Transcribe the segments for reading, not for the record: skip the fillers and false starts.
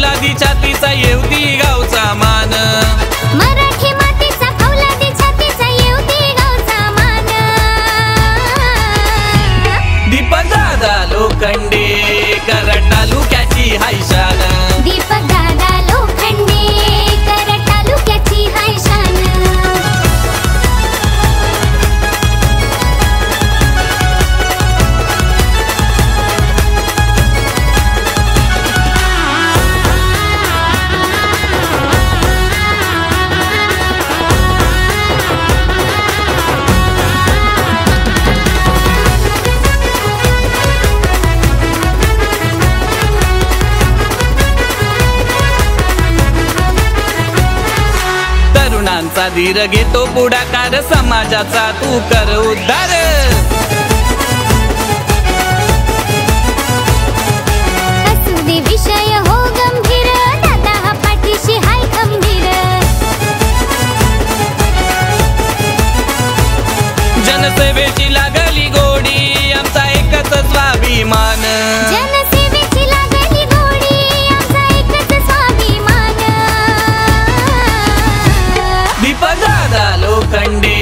फौलादी छातीचा येवती गावचा मान मराठी मातीचा फौलादी छातीचा येवती गावचा मान दीपक दादा लोखंडे करट तालुक्याची हाय शान दीपक दादा लोखंडे करट तालुक्याची हाय शान तरुणांचा धीर घेतो पुढाकार समाजाचा तू कर उद्धार असू दे विषय हो गंभीर दादा हा पाठीशी हाय खंबीर जनसेवेची लागली गोडी आमचा एकच स्वाभिमान जनसेवेची लागली गोडी आमचा एकच स्वाभिमान दीपक दादा लोखंडे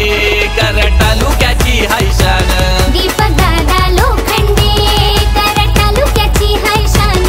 करट तालुक्याची हाय शान दीपक दादा लोखंडे करट तालुक्याची हाय शान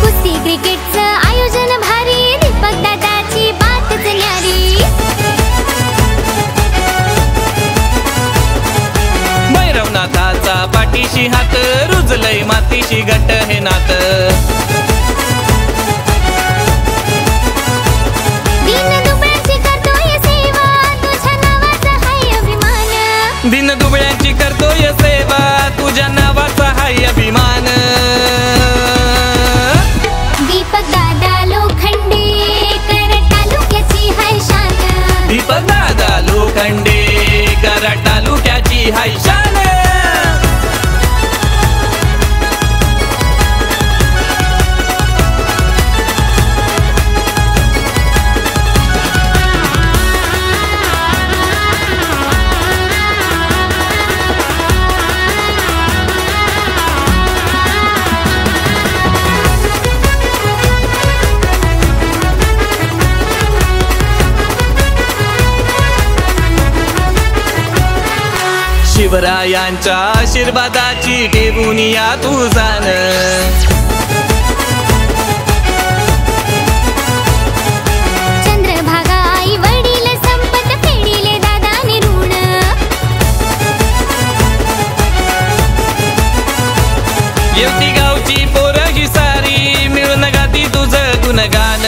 कुस्ती क्रिकेटचं आयोजन भारी दीपक दादाची बातच न्यारी भैरवनाथाचा पाठीशी हात रुजलय मातीशी घट हे नात दीनदुबळ्यांची करतोय सेवा तुझ्या नावाचा हाय अभिमान दिन दुबळ्यांची करतोय सेवा तुझ्या नावाचा हाय अभिमान दीपक दादा लोखंडे करट तालुक्याची हाय शान दीपक दादा लोखंडे करट तालुक्याची हाय शान शिवरायांच्या आशीर्वादाची ठेवून या तू जाण चंद्रभागा आई वडील संपत फेडिले दादाने ऋण येवती गावची पोरं ही सारी मिळून गाती तुझं गुणगान